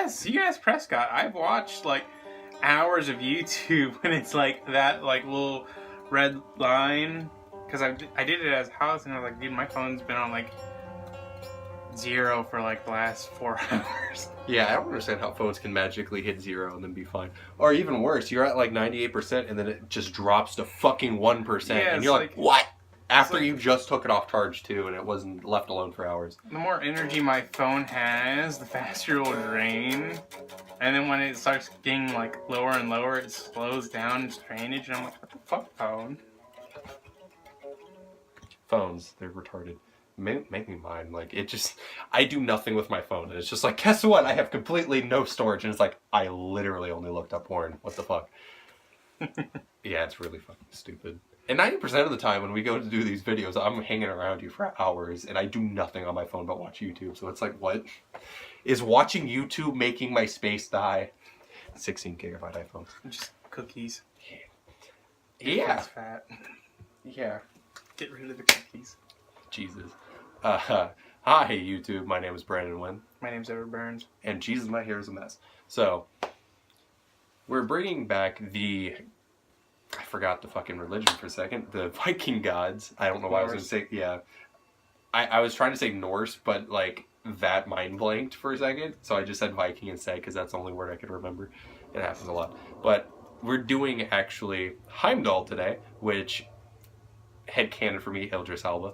C.S. Prescott. I've watched like hours of YouTube when it's like that like little red line, because I did it as house, and I was like, dude, my phone's been on like 0 for like the last 4 hours. Yeah, I don't understand how phones can magically hit 0 and then be fine. Or even worse, you're at like 98% and then it just drops to fucking 1%. Yeah, and you're like, what? After like, you just took it off charge too and it wasn't left alone for hours. The more energy my phone has, the faster it will drain. And then when it starts getting like lower and lower, it slows down its drainage. And I'm like, what the fuck, phone? Phones, they're retarded. Make me mine. Like, it just, I do nothing with my phone. And it's just like, guess what? I have completely no storage. And it's like, I literally only looked up porn. What the fuck? Yeah, it's really fucking stupid. And 90% of the time when we go to do these videos, I'm hanging around you for hours and I do nothing on my phone but watch YouTube. So it's like, what? Is watching YouTube making my space die? 16 gigabyte iPhone. Just cookies. Yeah. Fat. Yeah. Get rid of the cookies. Jesus. Hi, YouTube. My name is Brandon Wynn. My name's Edward Burns. And Jesus, my hair is a mess. So, we're bringing back I forgot the fucking religion for a second. The Viking gods. I don't know why I was going to say, yeah. I was trying to say Norse, but like that mind blanked for a second. So I just said Viking instead because that's the only word I could remember. It happens a lot. But we're doing actually Heimdall today, which headcanon for me, Idris Elba.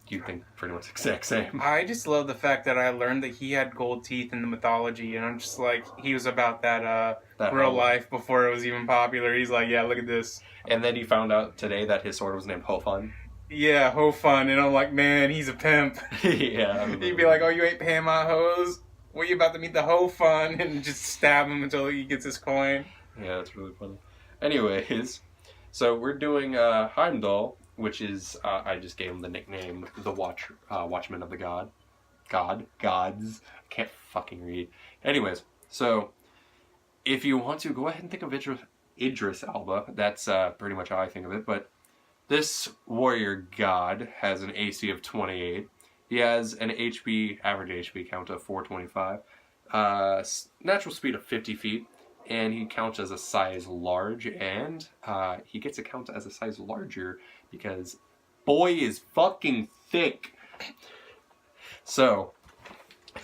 You think pretty much the exact same. I just love the fact that I learned that he had gold teeth in the mythology, and I'm just like, he was about that real life before it was even popular. He's like, yeah, look at this. And then you found out today that his sword was named Hofund. Yeah, Hofund, and I'm like, man, he's a pimp. Yeah. He'd be like, oh, you ain't paying my hoes? Well, you about to meet the Hofund, and just stab him until he gets his coin. Yeah, that's really funny. Anyways, so we're doing Heimdall, which is, I just gave him the nickname, the Watchmen of the Gods. Can't fucking read. Anyways, so if you want to, go ahead and think of Idris Elba. That's pretty much how I think of it. But this warrior god has an AC of 28. He has an average HP count of 425. Natural speed of 50 feet. And he counts as a size large. And he gets a count as a size larger because boy is fucking thick. So,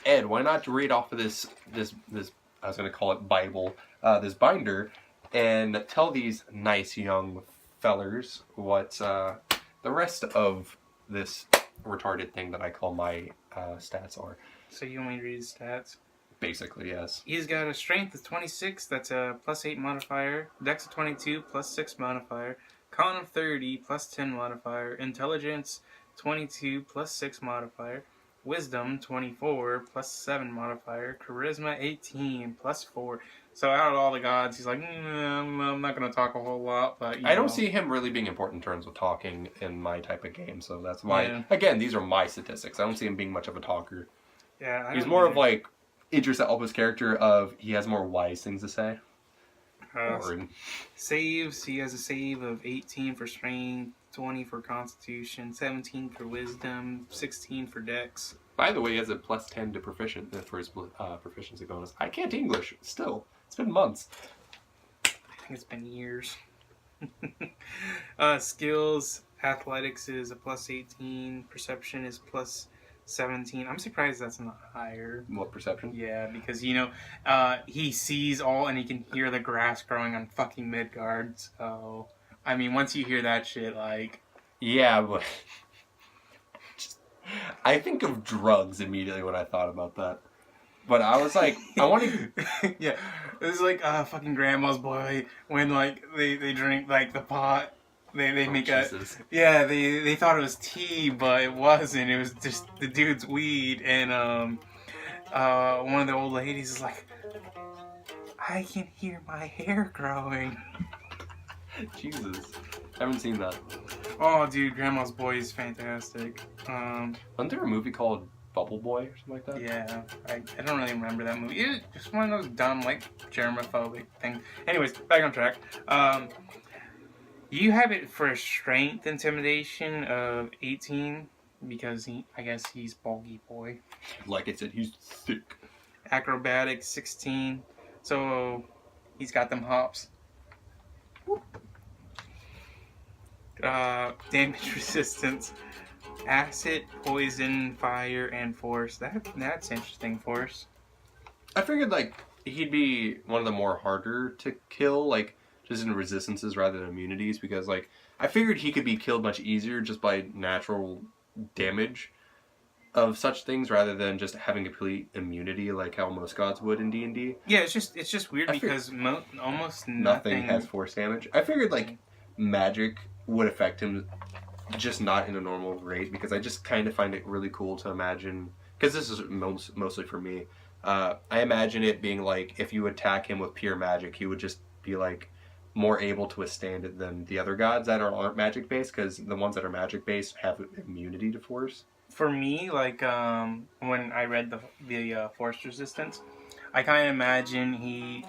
Ed, why not read off of this I was going to call it Bible, this binder, and tell these nice young fellers what the rest of this retarded thing that I call my stats are. So you want me to read his stats? Basically, yes. He's got a strength of 26, that's a +8 modifier, dex of 22, +6 modifier, con of 30, +10 modifier, intelligence 22, +6 modifier, wisdom 24, +7 modifier, charisma 18, +4. So out of all the gods, he's like, I'm not going to talk a whole lot, but I don't see him really being important in terms of talking in my type of game, so that's why, again, these are my statistics. I don't see him being much of a talker. Yeah, he's more of like Idris Elba's character of he has more wise things to say. Saves, he has a save of 18 for strength, 20 for constitution, 17 for wisdom, 16 for dex. By the way, he has a +10 to for his proficiency bonus. I can't English still. It's been months. I think it's been years. Skills, athletics is a +18, perception is +17. I'm surprised that's not higher. What, perception? Yeah, because, he sees all and he can hear the grass growing on fucking Midgard. So, I mean, once you hear that shit, like... Yeah, but... I think of drugs immediately when I thought about that. But I was like, I want to... Yeah, this is like fucking Grandma's Boy when, like, they drink, like, the pot. They make Jesus. They thought it was tea, but it wasn't. It was just the dude's weed, and one of the old ladies is like, I can hear my hair growing. Jesus, I haven't seen that. Oh, dude, Grandma's Boy is fantastic. Wasn't there a movie called Bubble Boy or something like that? Yeah, I don't really remember that movie. It's just one of those dumb, like, germophobic things. Anyways, back on track. You have it for a strength intimidation of 18 because I guess he's bulky boy. Like I said, he's thick. Acrobatics 16. So he's got them hops. Damage resistance. Acid, poison, fire, and force. That's interesting. Force. I figured like he'd be one of the more harder to kill, like just in resistances rather than immunities, because like I figured he could be killed much easier just by natural damage of such things rather than just having complete immunity like how most gods would in D&D. Yeah, it's just weird because almost nothing has force damage. I figured like magic would affect him, just not in a normal rate, because I just kind of find it really cool to imagine, because this is mostly for me, I imagine it being like if you attack him with pure magic, he would just be like more able to withstand it than the other gods that aren't magic based, because the ones that are magic based have immunity to force. For me, like when I read the force resistance, I kind of imagine he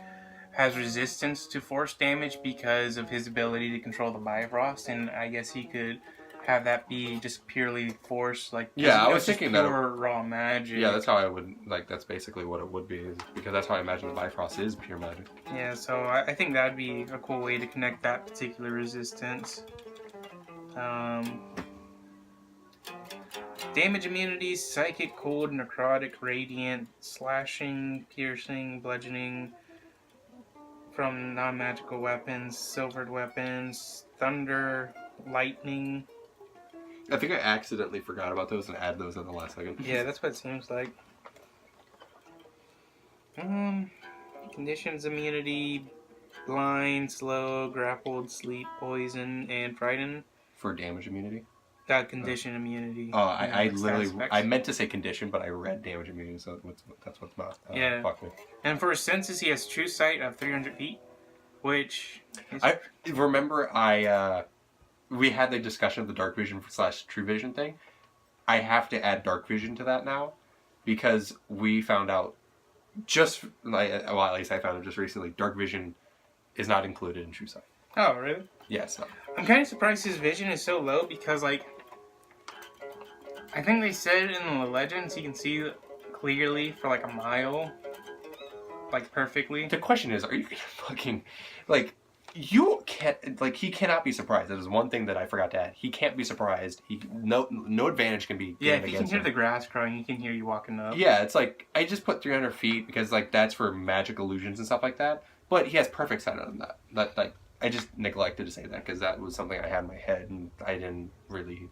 has resistance to force damage because of his ability to control the Bifrost, and I guess he could have that be just purely force. Like I was thinking that raw magic. Yeah, that's how I would like. That's basically what it would be, is because that's how I imagine the Bifrost is pure magic. Yeah, so I think that'd be a cool way to connect that particular resistance. Damage immunities: psychic, cold, necrotic, radiant, slashing, piercing, bludgeoning from non-magical weapons, silvered weapons, thunder, lightning. I think I accidentally forgot about those and added those at the last second. Yeah, that's what it seems like. Conditions: immunity, blind, slow, grappled, sleep, poison, and frightened. For damage immunity? Condition immunity. Oh, I literally, I meant to say condition, but I read damage immunity, so that's what's not. Yeah. Fuck me. And for his senses, he has true sight of 300 feet, which... I remember we had the discussion of the dark vision / true vision thing. I have to add dark vision to that now, because we found out at least I found it just recently, dark vision is not included in true sight. Oh, really? Yes. I'm kind of surprised his vision is so low, because, like, I think they said in the legends he can see clearly for, like, a mile. Like, perfectly. The question is, are you gonna fucking, like, you can't, like, he cannot be surprised. That is one thing that I forgot to add. He can't be surprised. No advantage can be given against him. Yeah, if he can hear the grass growing, he can hear you walking up. Yeah, it's like, I just put 300 feet because, like, that's for magic illusions and stuff like that. But he has perfect sight on that. That, like, I just neglected to say that because that was something I had in my head and I didn't really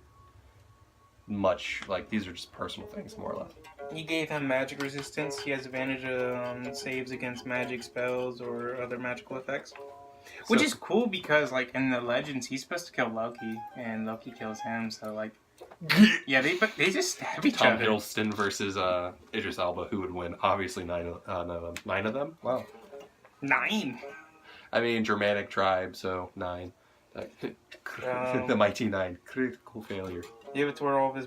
much, like, these are just personal things, more or less. You gave him magic resistance. He has advantage on saves against magic spells or other magical effects. Which is cool because, like, in the legends, he's supposed to kill Loki, and Loki kills him, so, like... Yeah, they just stab each other. Tom Hiddleston versus Idris Elba, who would win? Obviously 9 of them? Wow. 9? I mean, Germanic tribe, so 9. The mighty 9. Critical failure. Yeah, it's where all of his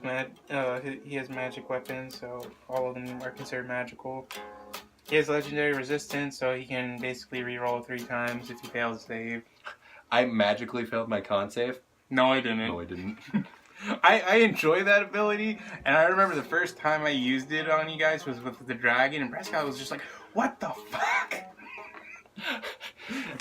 he has magic weapons, so all of them are considered magical. He has legendary resistance, so he can basically reroll 3 times if he fails to save. I magically failed my con save. No, I didn't. No, I didn't. I enjoy that ability, and I remember the first time I used it on you guys was with the dragon, and Prescott was just like, "What the fuck?"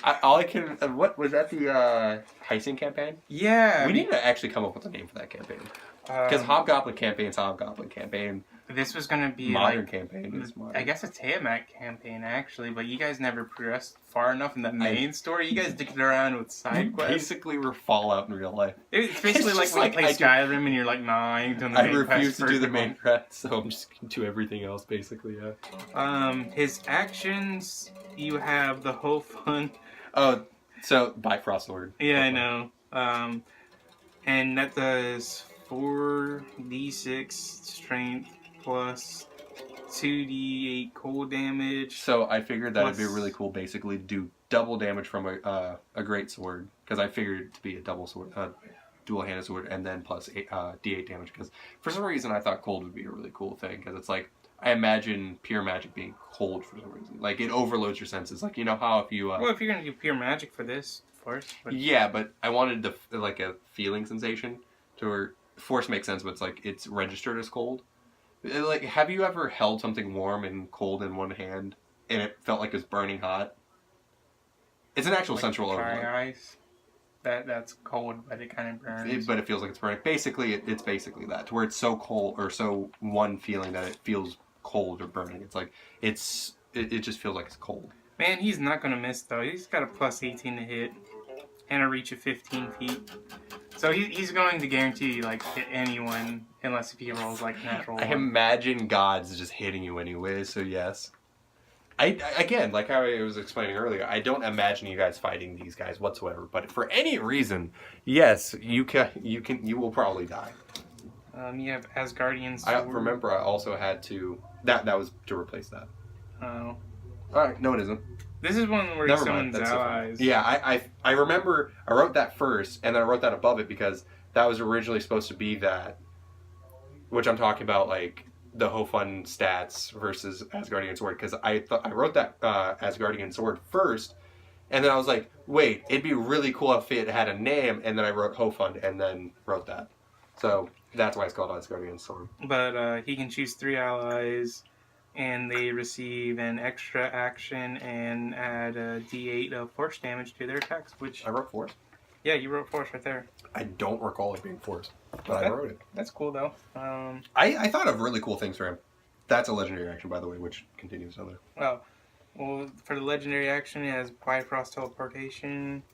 What was that? The heisting campaign? Yeah. We need to actually come up with a name for that campaign. Because Hobgoblin campaign's Hobgoblin campaign. This was gonna be modern campaign. I guess a Tiamat campaign actually, but you guys never progressed far enough in the main story. You guys dicked around with side quests. Basically, we're Fallout in real life. It's basically like when you play Skyrim and you're like, nah, I ain't doing the main quest. I refuse to do the main quest, so I'm just gonna do everything else basically. Yeah. His actions. You have the Hofund. Oh, so Bifrost sword. Yeah, I know. And that does 4d6 strength plus 2d8 cold damage. So I figured that would be really cool, basically, to do double damage from a great sword, because I figured it to be a double sword, dual-handed sword, and then plus d8 damage. Because for some reason I thought cold would be a really cool thing, because it's like I imagine pure magic being cold for some reason. Like it overloads your senses. Like you know how if you well, if you're gonna do pure magic for this force. Yeah, but I wanted like a feeling sensation to where force makes sense, but it's like it's registered as cold. Like, have you ever held something warm and cold in one hand and it felt like it was burning hot? It's an actual Like sensual dry overload. ice. That's cold, but it kind of burns. But it feels like it's burning. Basically, it's basically that, to where it's so cold or so one feeling that it feels cold or burning. It's like it just feels like it's cold. Man, he's not gonna miss though. He's got a plus 18 to hit and a reach of 15 feet. So he's going to guarantee like hit anyone unless if he rolls like natural. I imagine gods just hitting you anyway. So yes. I again, like how I was explaining earlier, I don't imagine you guys fighting these guys whatsoever. But for any reason, yes, you will probably die. You have Asgardian sword. I remember I also had to that was to replace that. Oh. Alright, no it isn't. This is one where he summons allies. Yeah, I remember I wrote that first and then I wrote that above it because that was originally supposed to be that, which I'm talking about like the Hofund stats versus Asgardian sword, because I wrote that Asgardian sword first, and then I was like, wait, it'd be really cool if it had a name, and then I wrote Hofund and then wrote that. So that's why it's called Asgardian sword. But he can choose 3 allies, and they receive an extra action and add a D8 of force damage to their attacks. Which I wrote force. Yeah, you wrote force right there. I don't recall it being force, but I wrote it. That's cool though. I thought of really cool things for him. That's a legendary action, by the way, which continues on there. Well, for the legendary action, it has Bifrost teleportation.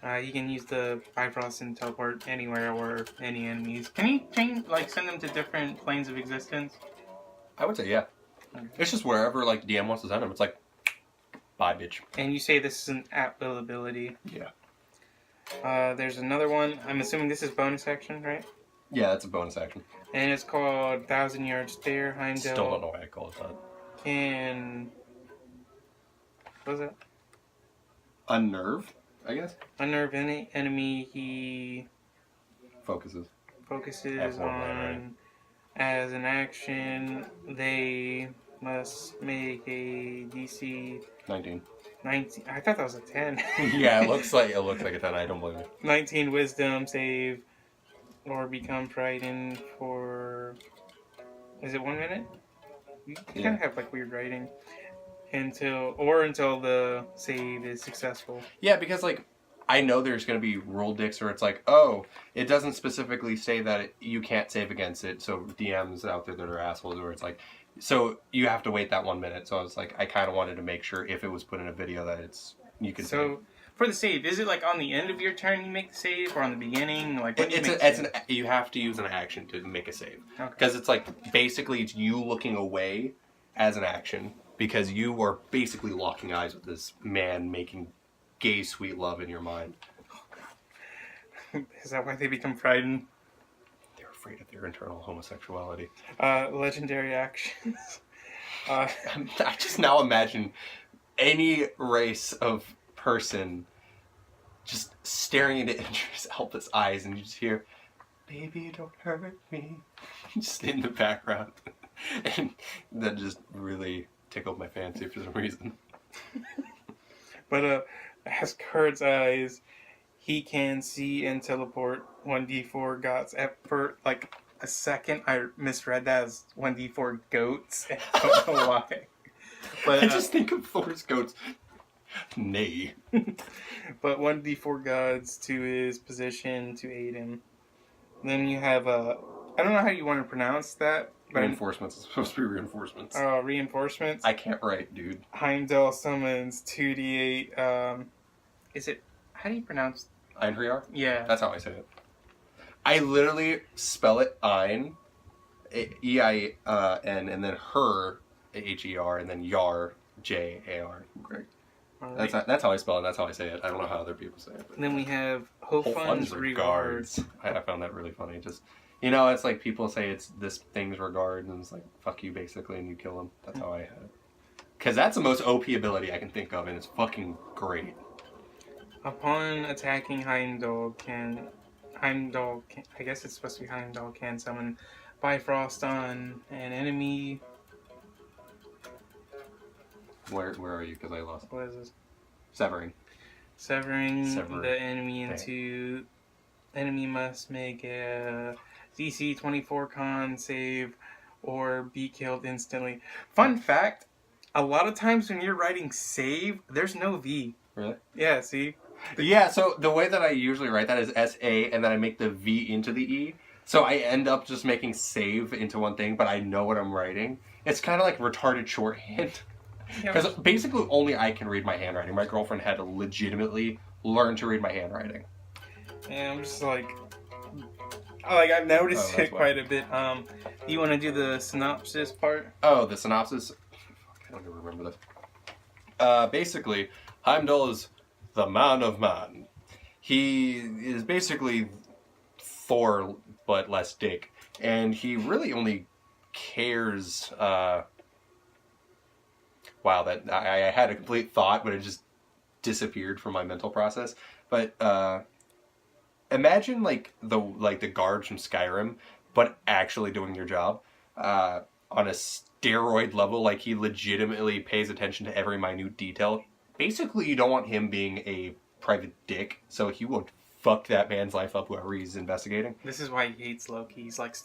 You can use the Bifrost and teleport anywhere or any enemies. Can you send them to different planes of existence? I would say yeah. Okay. It's just wherever like DM wants to send them. It's like, bye, bitch. And you say this is an at-will ability. Yeah. There's another one. I'm assuming this is bonus action, right? Yeah, that's a bonus action. And it's called 1,000 Yard Stare. Heimdall. Still don't know why I call it that. What was that? Unnerve, I guess. Unnerve any enemy he focuses on. Right? As an action, they must make a DC 19. I thought that was a 10. Yeah, it looks like a 10. I don't believe it. 19 Wisdom save, or become frightened for. Is it 1 minute? You kind of have like weird writing. Until the save is successful. Yeah, because like I know there's going to be rule dicks where it's like, oh, it doesn't specifically say that you can't save against it. So DMs out there that are assholes, where it's like, so you have to wait that 1 minute. So I was like, I kind of wanted to make sure if it was put in a video that you can. So for the save, is it like on the end of your turn you make the save, or on the beginning? Like you have to use an action to make a save, because okay. It's like basically it's you looking away as an action, because you are basically locking eyes with this man making gay sweet love in your mind. Is that why they become frightened? They're afraid of their internal homosexuality. Legendary actions. I just now imagine any race of person just staring into Idris Elba's eyes, and you just hear, "Baby, don't hurt me," just in the background, and that just really tickled my fancy for some reason. But Asgard's eyes, he can see and teleport 1d4 gods. For like a second, I misread that as 1d4 goats. I don't know why. But I just think of Thor's goats. Nay. But 1d4 gods to his position to aid him. Then you have I don't know how you want to pronounce that. Reinforcements. It's supposed to be reinforcements. Reinforcements? I can't write, dude. Heimdall summons 2d8. Is it... How do you pronounce... Einhriar? Yeah. That's how I say it. I literally spell it Ein, E-I-N, and then her, H-E-R, and then Yar, J-A-R. Great. Right. That's how I spell it. That's how I say it. I don't know how other people say it. And then we have Hofund's regards. I found that really funny. Just... it's like people say it's this thing's regard, and it's like, fuck you, basically, and you kill them. That's how I had it. Because that's the most OP ability I can think of, and it's fucking great. Upon attacking Heimdall, I guess it's supposed to be Heimdall, can summon Bifrost on an enemy. Where are you? Because I lost. What is this? Severing the enemy into... Enemy must make a DC 24 con save, or be killed instantly. Fun fact, a lot of times when you're writing save, there's no V. Really? Yeah, see? Yeah, so the way that I usually write that is S-A, and then I make the V into the E. So I end up just making save into one thing, but I know what I'm writing. It's kind of like retarded shorthand. Because basically only I can read my handwriting. My girlfriend had to legitimately learn to read my handwriting. And I'm just like I've noticed it quite a bit. You want to do the synopsis part? Oh, the synopsis? I don't even remember this. Basically, Heimdall is the man of man. He is basically Thor, but less dick. And he really only cares... Wow, that I had a complete thought, but it just disappeared from my mental process. But imagine like the guards from Skyrim, but actually doing their job on a steroid level. Like he legitimately pays attention to every minute detail. Basically, you don't want him being a private dick, so he will fuck that man's life up whoever he's investigating. This is why he hates Loki. He's like,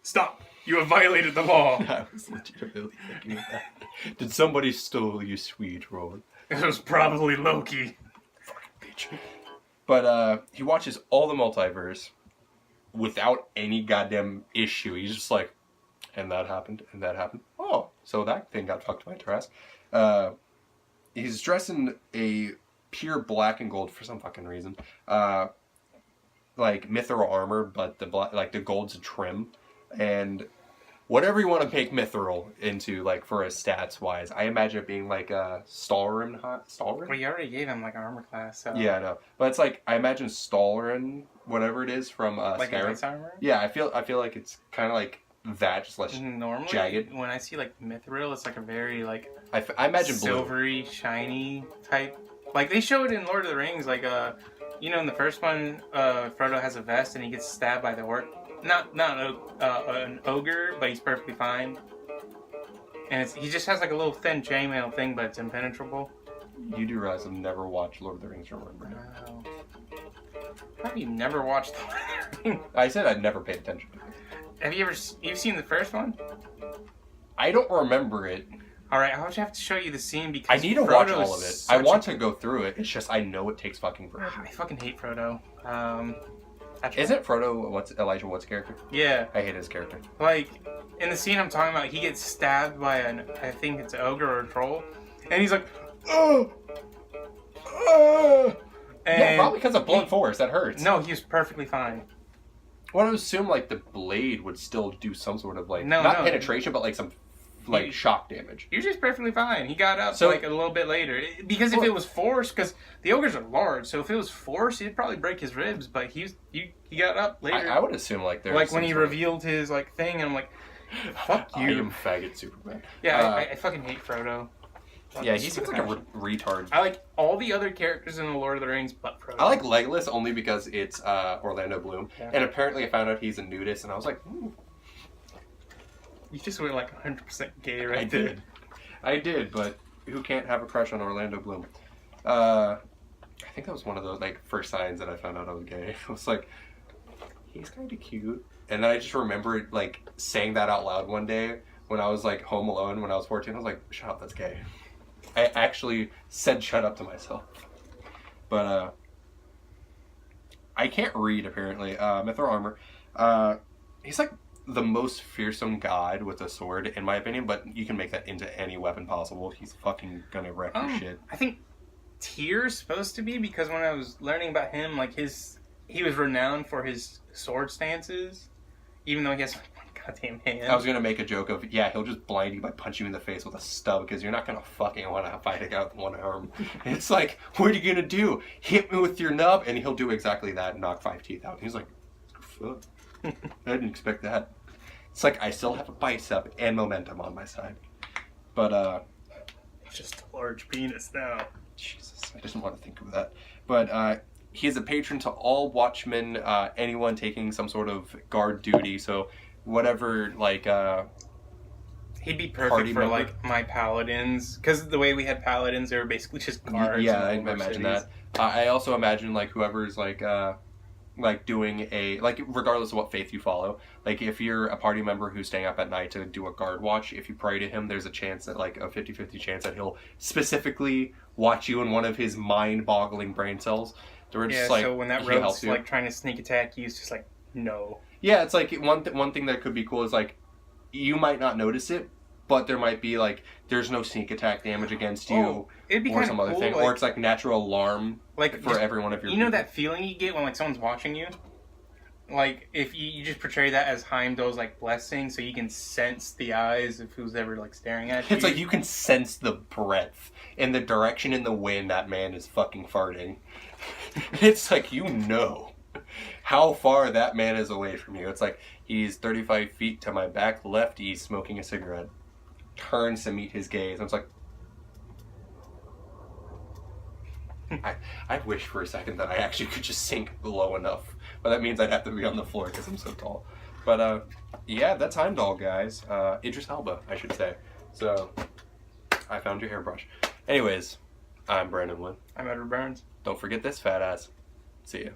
stop! You have violated the law. I was legitimately thinking of that. Did somebody steal your sweet Roy? It was probably Loki. Fucking bitch. But he watches all the multiverse without any goddamn issue. He's just like, and that happened, and that happened. Oh, so that thing got fucked by Trask. He's dressed in a pure black and gold for some fucking reason. Like mithril armor, but the gold's a trim. And whatever you want to make mithril into, like, for his stats wise, I imagine it being like a Stalrin. Well, you already gave him like armor class, so. Yeah, I know, but it's like I imagine Stalrin, whatever it is from like Skyrim. Armor. Yeah, I feel like it's kind of like that, just less normally jagged. When I see like mithril, it's like a very like I imagine silvery, blue. shiny type. Like they show it in Lord of the Rings, like you know, in the first one, Frodo has a vest and he gets stabbed by the orc. Not an ogre, but he's perfectly fine. And he just has like a little thin chainmail thing, but it's impenetrable. You do realize I've never watched Lord of the Rings, remember? Wow. How have you never watched Lord of the Rings? I said I'd never paid attention. Have you you've seen the first one? I don't remember it. Alright, I'll just have to show you the scene because I need to watch all of it. I want to go through it. It's just I know it takes fucking forever. I fucking hate Frodo. Isn't Frodo Elijah Wood's character? Yeah. I hate his character. Like, in the scene I'm talking about, he gets stabbed by I think it's an ogre or a troll, and he's like, oh! Yeah, probably because of blunt force. That hurts. No, he was perfectly fine. Well, I would assume, like, the blade would still do some sort of, like, not penetration, but, like, some, like, shock damage. He was just perfectly fine. He got up, like, a little bit later. Because if it was force, because the ogres are large, so if it was force, he'd probably break his ribs, but he got up later. I would assume, like, there's like, when he revealed his, like, thing, and I'm like, fuck you. I am faggot Superman. Yeah, I fucking hate Frodo. Yeah, he seems like a retard. I like all the other characters in the Lord of the Rings, but Frodo. I like Legolas only because it's Orlando Bloom, and apparently I found out he's a nudist, and I was like, ooh. You just went like 100% gay right I there. I did, but who can't have a crush on Orlando Bloom? I think that was one of those like first signs that I found out I was gay. I was like, he's kind of cute, and then I just remembered like saying that out loud one day when I was like home alone when I was 14. I was like, shut up, that's gay. I actually said shut up to myself. But I can't read apparently. Mithril armor. He's like the most fearsome god with a sword in my opinion, but you can make that into any weapon possible. He's fucking gonna wreck your shit. I think Tyr's supposed to be, because when I was learning about him, like he was renowned for his sword stances, even though he has goddamn hand. I was gonna make a joke of, yeah, he'll just blind you by punching you in the face with a stub because you're not gonna fucking want to fight a guy with one arm. It's like, what are you gonna do? Hit me with your nub, and he'll do exactly that and knock 5 teeth out. And he's like, fuck, I didn't expect that. It's like I still have a bicep and momentum on my side, but just a large penis now. Jesus, I didn't want to think of that. But he's a patron to all Watchmen, anyone taking some sort of guard duty. So whatever, like, he'd be perfect for, like, my paladins. Because the way we had paladins, they were basically just guards. Yeah, I imagine that. I also imagine, like, whoever's, like, like doing like regardless of what faith you follow, like if you're a party member who's staying up at night to do a guard watch, if you pray to him, there's a chance that like a 50-50 chance that he'll specifically watch you in one of his mind-boggling brain cells. Yeah, so when that rogue's like trying to sneak attack you, it's just like, no. Yeah, it's like one thing that could be cool is like you might not notice it, but there might be like there's no sneak attack damage against you, it'd be or some cool, other thing, like, or it's like natural alarm like for every one of your. You know that feeling you get when like someone's watching you, like if you just portray that as Heimdall's like blessing, so you can sense the eyes of who's ever like staring at you. It's like you can sense the breath and the direction in the wind that man is fucking farting. It's like you know how far that man is away from you. It's like he's 35 feet to my back left, he's smoking a cigarette. Turns to meet his gaze. And it's like I wish for a second that I actually could just sink low enough. But that means I'd have to be on the floor because I'm so tall. But yeah, that's Heimdall, guys. Idris Elba, I should say. So I found your hairbrush. Anyways, I'm Brandon Wood. I'm Edward Burns. Don't forget this fat ass. See ya.